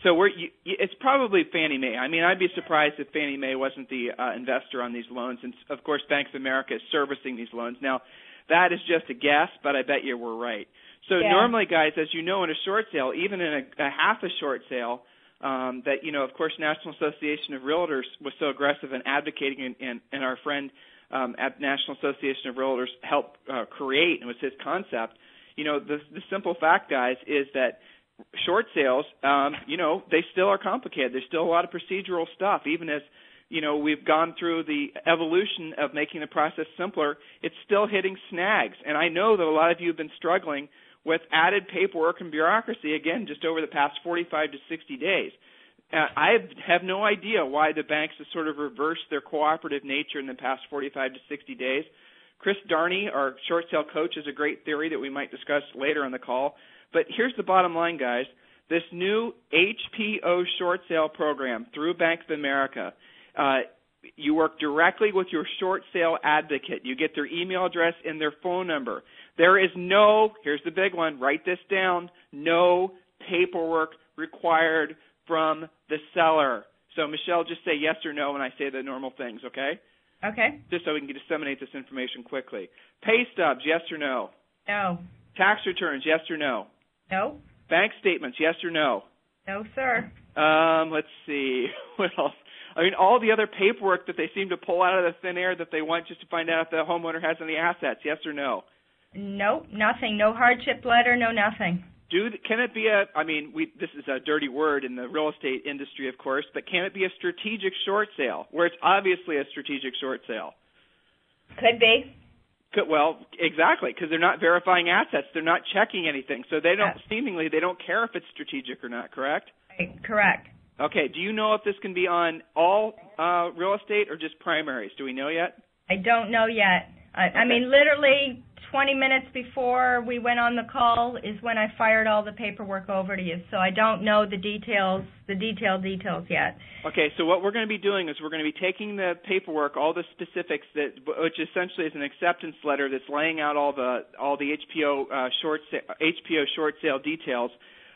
So it's probably Fannie Mae. I mean, I'd be surprised if Fannie Mae wasn't the investor on these loans. And, of course, Bank of America is servicing these loans. Now, that is just a guess, but I bet you we're right. So normally, guys, as you know, in a short sale, even in a half a short sale, that, of course, National Association of Realtors was so aggressive in advocating, and our friend at National Association of Realtors helped create, and was his concept. The simple fact, guys, is that short sales, they still are complicated. There's still a lot of procedural stuff. Even as, we've gone through the evolution of making the process simpler, it's still hitting snags. And I know that a lot of you have been struggling with added paperwork and bureaucracy, again, just over the past 45 to 60 days. I have no idea why the banks have sort of reversed their cooperative nature in the past 45 to 60 days. Chris Darney, our short sale coach, has a great theory that we might discuss later on the call. But here's the bottom line, guys. This new HPO short sale program through Bank of America, you work directly with your short sale advocate. You get their email address and their phone number. There is here's the big one, write this down, no paperwork required from the seller. So, Michelle, just say yes or no when I say the normal things, okay? Okay. Just so we can disseminate this information quickly. Pay stubs, yes or no? No. Tax returns, yes or no? No. Bank statements, yes or no? No, sir. Let's see. What else? I mean, all the other paperwork that they seem to pull out of the thin air that they want just to find out if the homeowner has any assets, yes or no? Nope, nothing. No hardship letter, no nothing. Can it be this is a dirty word in the real estate industry, of course, but can it be a strategic short sale, where it's obviously a strategic short sale? Could be. Well, exactly, because they're not verifying assets. They're not checking anything. So they don't care if it's strategic or not, correct? Right, correct. Okay, do you know if this can be on all real estate or just primaries? Do we know yet? I don't know yet. I mean, literally 20 minutes before we went on the call is when I fired all the paperwork over to you. So I don't know the details yet. Okay, so what we're going to be doing is we're going to be taking the paperwork, all the specifics, which essentially is an acceptance letter that's laying out all the HPO short sale details.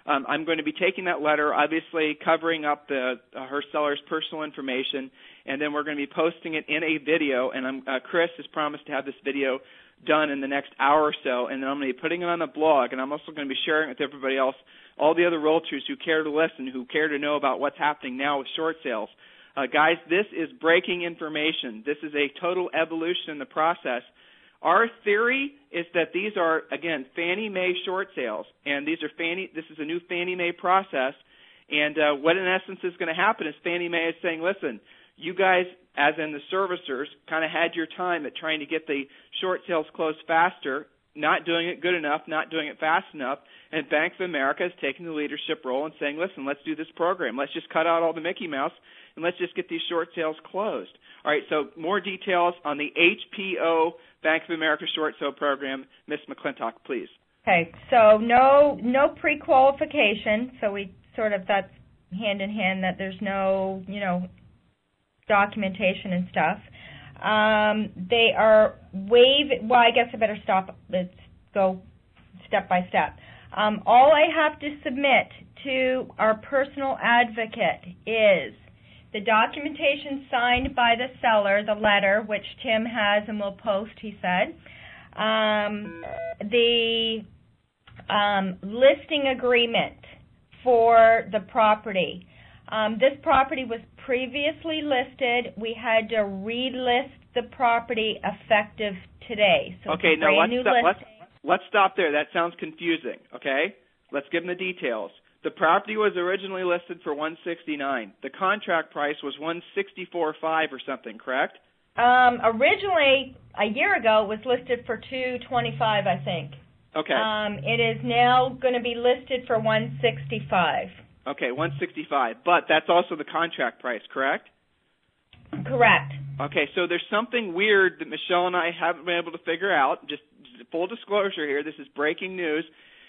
I'm going to be taking that letter, obviously covering up her seller's personal information, and then we're going to be posting it in a video. And Chris has promised to have this video done in the next hour or so, and then I'm going to be putting it on the blog, and I'm also going to be sharing it with everybody else, all the other realtors who care to listen, who care to know about what's happening now with short sales. Guys, this is breaking information. This is a total evolution in the process. Our theory is that these are, again, Fannie Mae short sales, and this is a new Fannie Mae process, and what in essence is going to happen is Fannie Mae is saying, listen, you guys, as in the servicers, kind of had your time at trying to get the short sales closed faster, not doing it good enough, not doing it fast enough, and Bank of America is taking the leadership role and saying, listen, let's do this program. Let's just cut out all the Mickey Mouse, and let's just get these short sales closed. All right, so more details on the HPO Bank of America short sale program. Ms. McClintock, please. Okay, so no pre-qualification, so we sort of, that's hand in hand, that there's no, documentation and stuff. They are well, I guess I better stop. Let's go step by step. All I have to submit to our personal advocate is the documentation signed by the seller, the letter, which Tim has and will post, he said. The listing agreement for the property. This property was previously listed. We had to relist the property effective today. So okay, now let's stop there. That sounds confusing, okay? Let's give them the details. The property was originally listed for $169. The contract price was $164.5 or something, correct? Originally, a year ago, it was listed for $225, I think. Okay. It is now going to be listed for $165. Okay, $165. But that's also the contract price, correct? Correct. Okay, so there's something weird that Michelle and I haven't been able to figure out. Just full disclosure here, this is breaking news,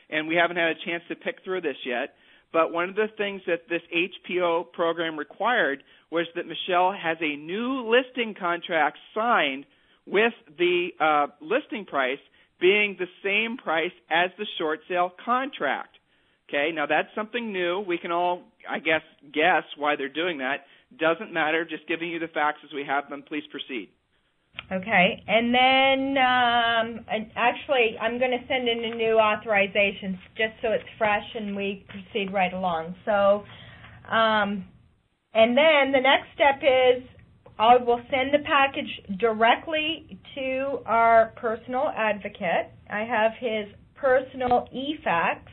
and we haven't had a chance to pick through this yet. But one of the things that this HPO program required was that Michelle has a new listing contract signed with the listing price being the same price as the short sale contract. Okay, now that's something new. We can all, I guess why they're doing that. Doesn't matter. Just giving you the facts as we have them. Please proceed. Okay, and then actually I'm going to send in a new authorization just so it's fresh and we proceed right along. So, and then the next step is I will send the package directly to our personal advocate. I have his personal e-fax,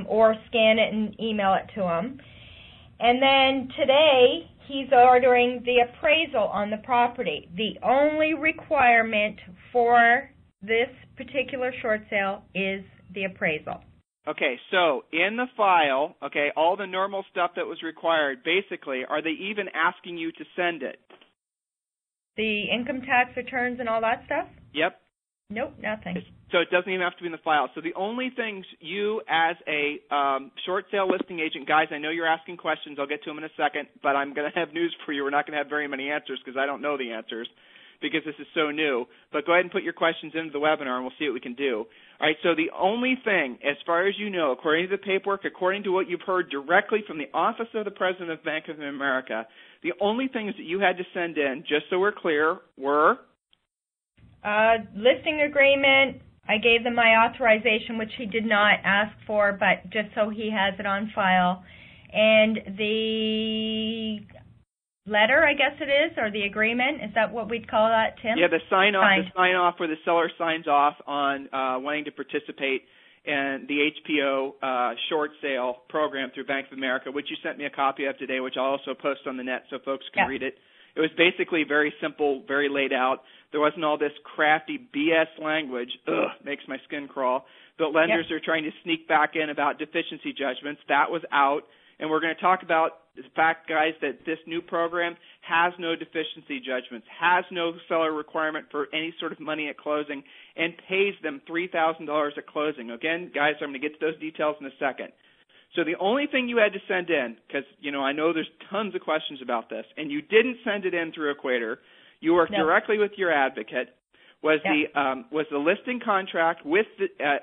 or scan it and email it to him. And then today, he's ordering the appraisal on the property. The only requirement for this particular short sale is the appraisal. Okay, so in the file, okay, all the normal stuff that was required, basically, are they even asking you to send it? The income tax returns and all that stuff? Yep. Nope, nothing. So it doesn't even have to be in the file. So the only things you as a short sale listing agent, guys, I know you're asking questions. I'll get to them in a second, but I'm going to have news for you. We're not going to have very many answers because I don't know the answers because this is so new. But go ahead and put your questions into the webinar, and we'll see what we can do. All right, so the only thing, as far as you know, according to the paperwork, according to what you've heard directly from the Office of the President of Bank of America, the only things that you had to send in, just so we're clear, were? Listing agreement. I gave them my authorization, which he did not ask for, but just so he has it on file. And the letter, I guess it is, or the agreement. Is that what we'd call that, Tim? Yeah, the sign-off where the seller signs off on wanting to participate in the HPO short sale program through Bank of America, which you sent me a copy of today, which I'll also post on the net so folks can read it. It was basically very simple, very laid out. There wasn't all this crafty BS language. Makes my skin crawl. But lenders are trying to sneak back in about deficiency judgments. That was out. And we're going to talk about the fact, guys, that this new program has no deficiency judgments, has no seller requirement for any sort of money at closing, and pays them $3,000 at closing. Again, guys, I'm going to get to those details in a second. So the only thing you had to send in, because, I know there's tons of questions about this, and you didn't send it in through Equator, you worked directly with your advocate, was the listing contract with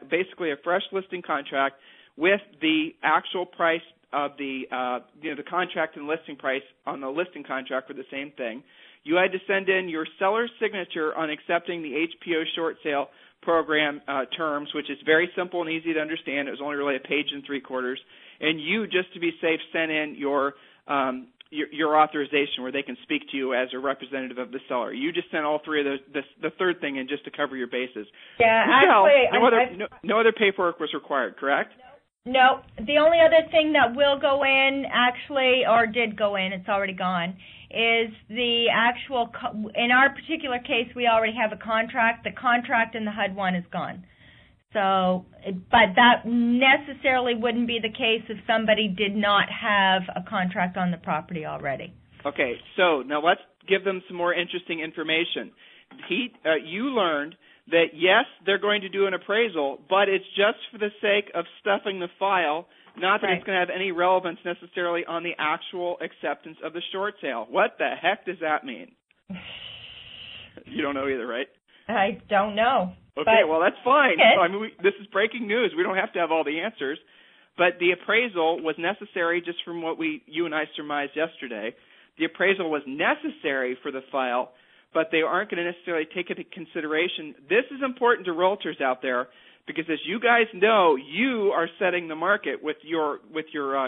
basically a fresh listing contract with the actual price of the contract and listing price on the listing contract for the same thing. You had to send in your seller's signature on accepting the HPO short sale program terms, which is very simple and easy to understand. It was only really a page and 3/4. And you, just to be safe, sent in your authorization where they can speak to you as a representative of the seller. You just sent all three of those, the third thing in just to cover your bases. Yeah, actually, no other paperwork was required, correct? No. The only other thing that will go in, actually, or did go in, it's already gone, is the actual, in our particular case, we already have a contract. The contract in the HUD-1 is gone. So, but that necessarily wouldn't be the case if somebody did not have a contract on the property already. Okay, so now let's give them some more interesting information. You learned that, yes, they're going to do an appraisal, but it's just for the sake of stuffing the file, not that it's going to have any relevance necessarily on the actual acceptance of the short sale. What the heck does that mean? You don't know either, right? I don't know. Okay, well, that's fine. I mean, this is breaking news. We don't have to have all the answers. But the appraisal was necessary just from what you and I surmised yesterday. The appraisal was necessary for the file, but they aren't going to necessarily take into consideration. This is important to realtors out there because, as you guys know, you are setting the market with your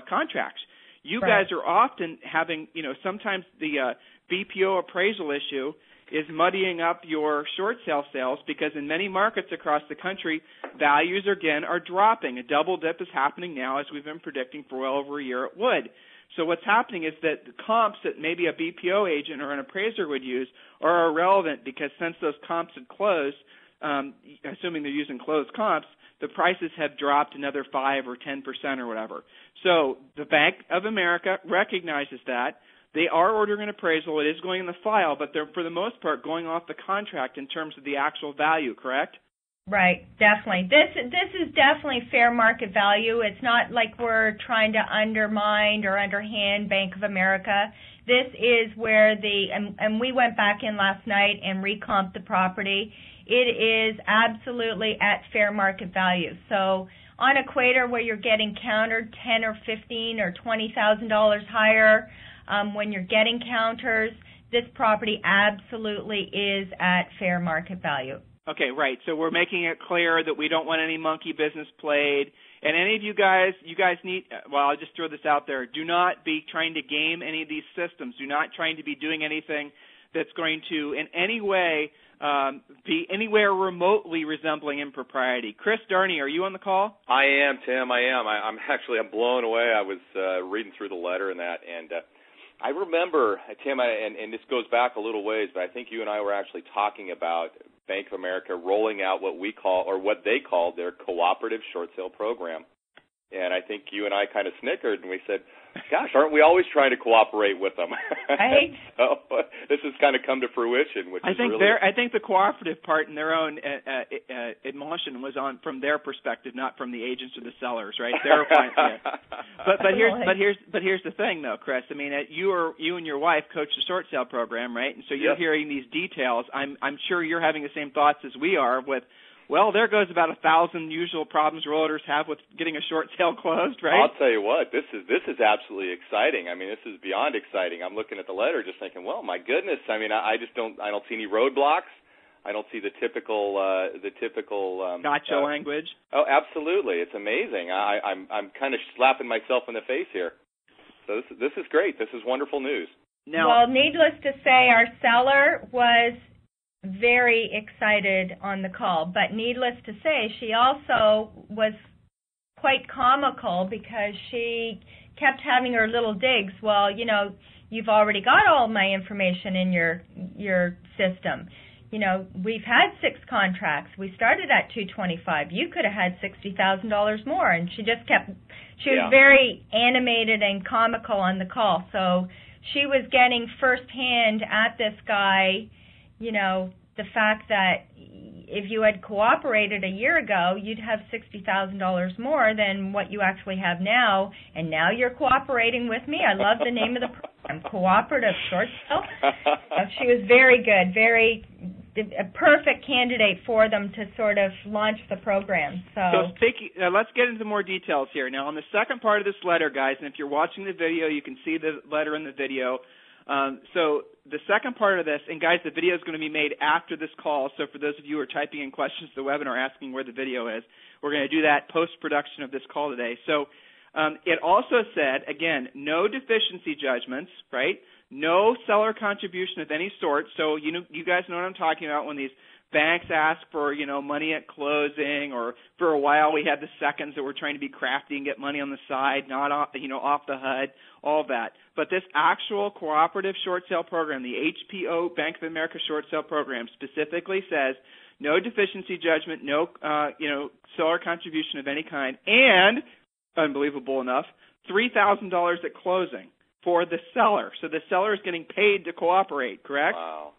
contracts. You guys are often having, sometimes the BPO appraisal issue is muddying up your short sale sales because in many markets across the country, values, again, are dropping. A double dip is happening now, as we've been predicting for well over a year it would. So what's happening is that the comps that maybe a BPO agent or an appraiser would use are irrelevant because since those comps had closed, assuming they're using closed comps, the prices have dropped another 5 or 10% or whatever. So the Bank of America recognizes that. They are ordering an appraisal. It is going in the file, but they're, for the most part, going off the contract in terms of the actual value, correct? Right, definitely. This is definitely fair market value. It's not like we're trying to undermine or underhand Bank of America. This is where and we went back in last night and recomped the property. It is absolutely at fair market value. So on Equator where you're getting countered $10 or $15 or $20,000 higher when you're getting counters, this property absolutely is at fair market value. Okay, right. So we're making it clear that we don't want any monkey business played. And any of you guys need, well, I'll just throw this out there. Do not be trying to game any of these systems. Do not trying to be doing anything that's going to in any way be anywhere remotely resembling impropriety. Chris Darney, are you on the call? I am, Tim. I am. I'm blown away. I was reading through the letter and that, and I remember, Tim, and this goes back a little ways, but I think you and I were actually talking about Bank of America rolling out what we call, or what they called, their cooperative short sale program. And I think you and I kind of snickered, and we said, gosh, aren't we always trying to cooperate with them? Right. So this has kind of come to fruition, which I think really... I think the cooperative part in their own admonition was on from their perspective, not from the agents or the sellers, right? They're fine. Yeah. But here's the thing, though, Chris. I mean, you and your wife coach the short sale program, right? And so you're hearing these details. I'm sure you're having the same thoughts as we are with. Well, there goes about 1,000 usual problems realtors have with getting a short sale closed, right? I'll tell you what, this is absolutely exciting. I mean, this is beyond exciting. I'm looking at the letter just thinking, well, my goodness. I mean, I don't see any roadblocks. I don't see the typical gotcha language. Oh, absolutely. It's amazing. I'm kind of slapping myself in the face here. So this is great. This is wonderful news. Now, well, needless to say, our seller was very excited on the call, but needless to say, she also was quite comical because she kept having her little digs. Well, you know, you've already got all my information in your system. You know, we've had 6 contracts. We started at $225. You could have had $60,000 more. And she just she was very animated and comical on the call. So she was getting firsthand at this guy, you know, the fact that if you had cooperated a year ago, you'd have $60,000 more than what you actually have now, and now you're cooperating with me. I love the name of the program, Cooperative Short Sale. She was very good, a perfect candidate for them to sort of launch the program. So let's get into more details here. Now, on the second part of this letter, guys, and if you're watching the video, you can see the letter in the video. So the second part of this, and guys, the video is going to be made after this call, so for those of you who are typing in questions to the webinar asking where the video is, we're going to do that post-production of this call today. So it also said, again, no deficiency judgments, right? No seller contribution of any sort. So you guys know what I'm talking about when these banks ask for, money at closing, or for a while we had the seconds that were trying to be crafty and get money on the side, not off, off the HUD, all of that. But this actual cooperative short sale program, the HPO Bank of America short sale program, specifically says no deficiency judgment, no, seller contribution of any kind, and, unbelievable enough, $3,000 at closing for the seller. So the seller is getting paid to cooperate, correct? Wow.